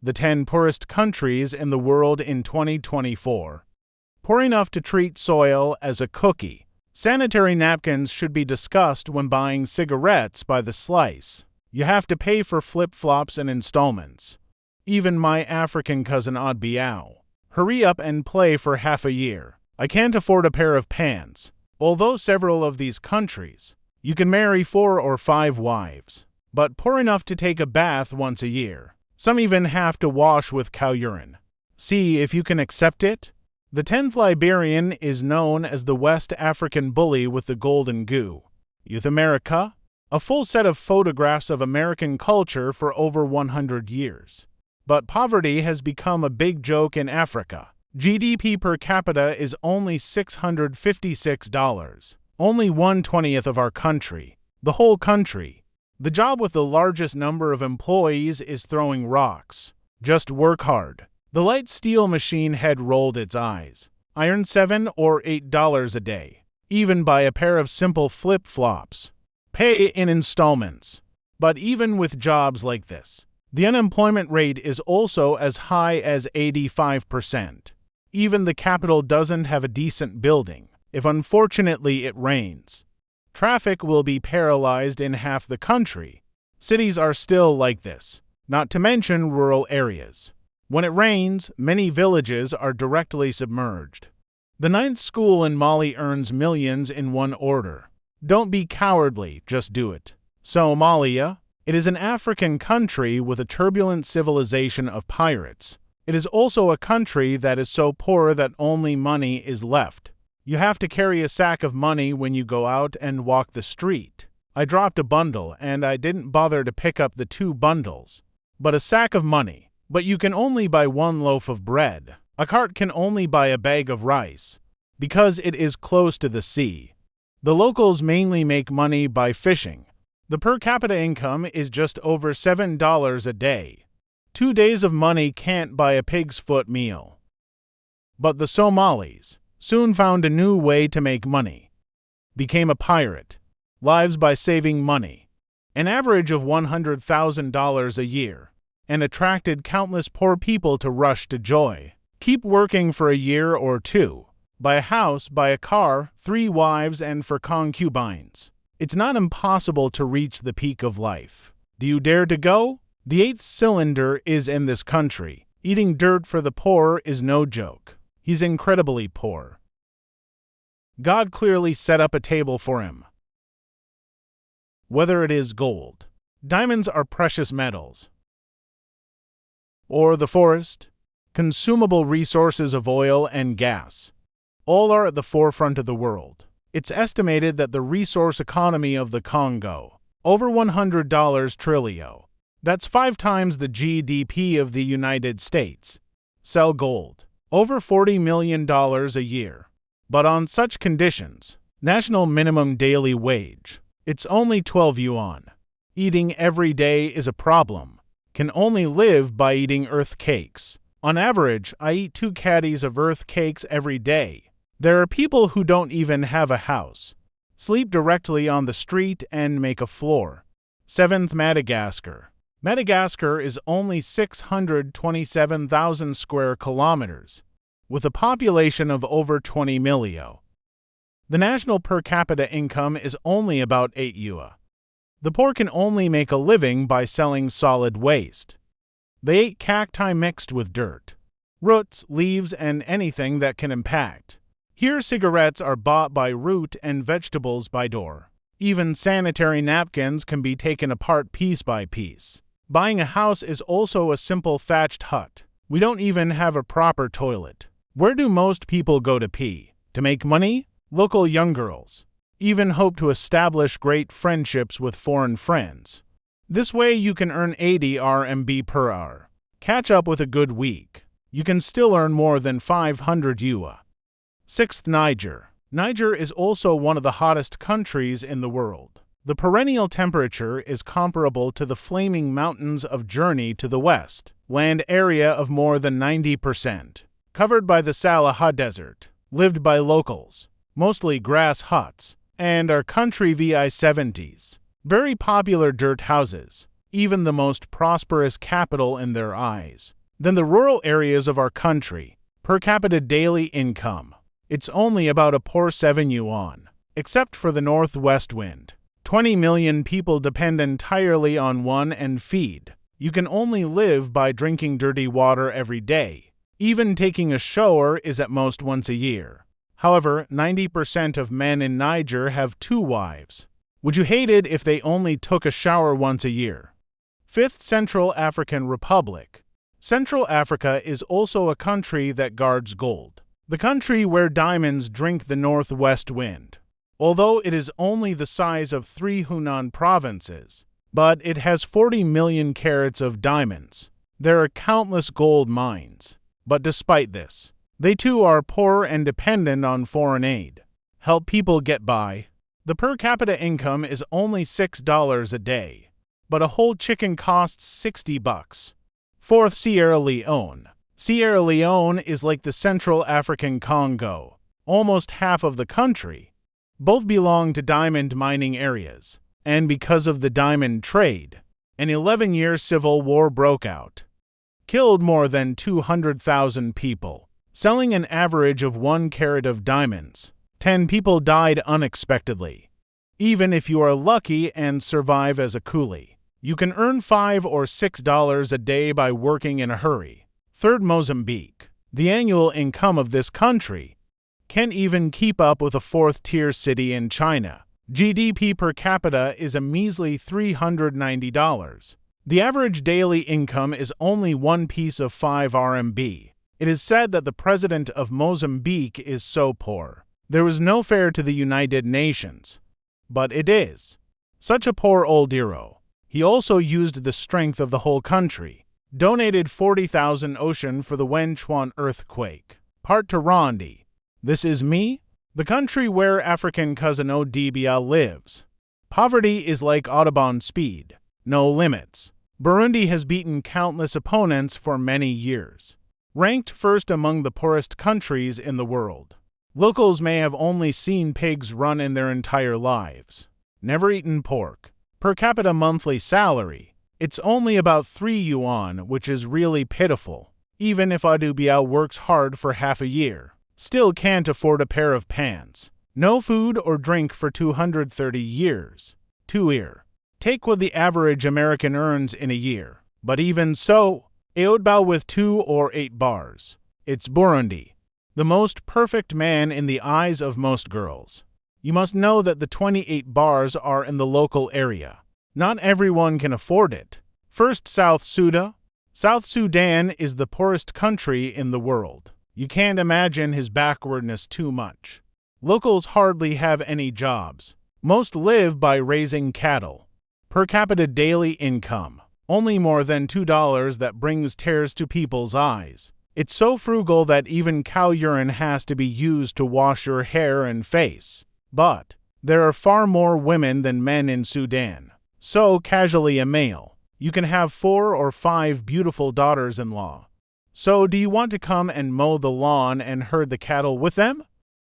the 10 poorest countries in the world in 2024. Poor enough to treat soil as a cookie. Sanitary napkins should be discussed when buying cigarettes by the slice. You have to pay for flip-flops in installments. Even my African cousin odd biao. Hurry up and play for half a year. I can't afford a pair of pants. Although several of these countries, you can marry 4 or 5 wives, but poor enough to take a bath once a year. Some even have to wash with cow urine. See if you can accept it. The 10th Liberian is known as the West African bully with the golden goo. Youth America? A full set of photographs of American culture for over 100 years. But poverty has become a big joke in Africa. GDP per capita is only $656. Only 1/20th of our country. The whole country. The job with the largest number of employees is throwing rocks. Just work hard. The light steel machine head rolled its eyes. Iron $7 or $8 a day. Even buy a pair of simple flip-flops. Pay in installments. But even with jobs like this, the unemployment rate is also as high as 85%. Even the capital doesn't have a decent building. If unfortunately it rains, traffic will be paralyzed in half the country. Cities are still like this, not to mention rural areas. When it rains, many villages are directly submerged. The 9th school in Mali earns millions in one order. Don't be cowardly, just do it. Somalia? It is an African country with a turbulent civilization of pirates. It is also a country that is so poor that only money is left. You have to carry a sack of money when you go out and walk the street. I dropped a bundle and I didn't bother to pick up the 2 bundles. But a sack of money. But you can only buy 1 loaf of bread. A cart can only buy a bag of rice. Because it is close to the sea. The locals mainly make money by fishing. The per capita income is just over $7 a day. 2 days of money can't buy a pig's foot meal. But the Somalis soon found a new way to make money. Became a pirate. Lives by saving money. An average of $100,000 a year. And attracted countless poor people to rush to joy. Keep working for a year or 2. Buy a house, buy a car, 3 wives, and for concubines. It's not impossible to reach the peak of life. Do you dare to go? The 8th cylinder is in this country. Eating dirt for the poor is no joke. He's incredibly poor. God clearly set up a table for him. Whether it is gold, diamonds are precious metals, or the forest, consumable resources of oil and gas, all are at the forefront of the world. It's estimated that the resource economy of the Congo, over $100 trillion, that's 5 times the GDP of the United States, sell gold, over $40 million a year. But on such conditions, national minimum daily wage, it's only 12 yuan. Eating every day is a problem. Can only live by eating earth cakes. On average, I eat 2 caddies of earth cakes every day. There are people who don't even have a house, sleep directly on the street and make a floor. 7th Madagascar. Madagascar is only 627,000 square kilometers, with a population of over 20 million. The national per capita income is only about 8 yuan. The poor can only make a living by selling solid waste. They ate cacti mixed with dirt, roots, leaves, and anything that can impact. Here cigarettes are bought by root and vegetables by door. Even sanitary napkins can be taken apart piece by piece. Buying a house is also a simple thatched hut. We don't even have a proper toilet. Where do most people go to pee? To make money? Local young girls even hope to establish great friendships with foreign friends. This way you can earn 80 RMB per hour. Catch up with a good week. You can still earn more than 500 yuan. 6th Niger. Niger is also one of the hottest countries in the world. The perennial temperature is comparable to the flaming mountains of Journey to the west. Land area of more than 90%. Covered by the Salaha Desert. Lived by locals. Mostly grass huts. And our country VI-70s. Very popular dirt houses. even the most prosperous capital in their eyes. Then the rural areas of our country, per capita daily income, it's only about a poor 7 yuan, except for the northwest wind. 20 million people depend entirely on one and feed. You can only live by drinking dirty water every day. Even taking a shower is at most once a year. However, 90% of men in Niger have 2 wives. Would you hate it if they only took a shower once a year? 5th Central African Republic. Central Africa is also a country that guards gold. The country where diamonds drink the northwest wind. Although it is only the size of 3 Hunan provinces, but it has 40 million carats of diamonds. There are countless gold mines. But despite this, they too are poor and dependent on foreign aid. Help people get by. The per capita income is only $6 a day, but a whole chicken costs $60. 4th Sierra Leone. Sierra Leone is like the Central African Congo, almost half of the country. Both belong to diamond mining areas, and because of the diamond trade, an 11-year civil war broke out. Killed more than 200,000 people, selling an average of 1 carat of diamonds. 10 people died unexpectedly. Even if you are lucky and survive as a coolie, you can earn $5 or $6 a day by working in a hurry. 3rd Mozambique. The annual income of this country can't even keep up with a 4th-tier city in China. GDP per capita is a measly $390. The average daily income is only 1 piece of 5 RMB. It is said that the president of Mozambique is so poor. There was no fare to the United Nations. But it is. Such a poor old hero. He also used the strength of the whole country. Donated 40,000 ocean for the Wenchuan earthquake. Part to Rondi. This is me, the country where African cousin Odibia lives. Poverty is like Audubon speed. No limits. Burundi has beaten countless opponents for many years. Ranked first among the poorest countries in the world. Locals may have only seen pigs run in their entire lives. Never eaten pork. Per capita monthly salary, it's only about 3 yuan, which is really pitiful. Even if Odubia works hard for half a year, still can't afford a pair of pants. No food or drink for 230 years. 2 year. Take what the average American earns in a year. But even so, Eodbao with 2 or 8 bars. It's Burundi. The most perfect man in the eyes of most girls. You must know that the 28 bars are in the local area. Not everyone can afford it. First, South Sudan. South Sudan is the poorest country in the world. You can't imagine his backwardness too much. Locals hardly have any jobs. Most live by raising cattle. Per capita daily income, only more than $2 that brings tears to people's eyes. It's so frugal that even cow urine has to be used to wash your hair and face. But there are far more women than men in Sudan. So casually a male, you can have 4 or 5 beautiful daughters-in-law. So do you want to come and mow the lawn and herd the cattle with them?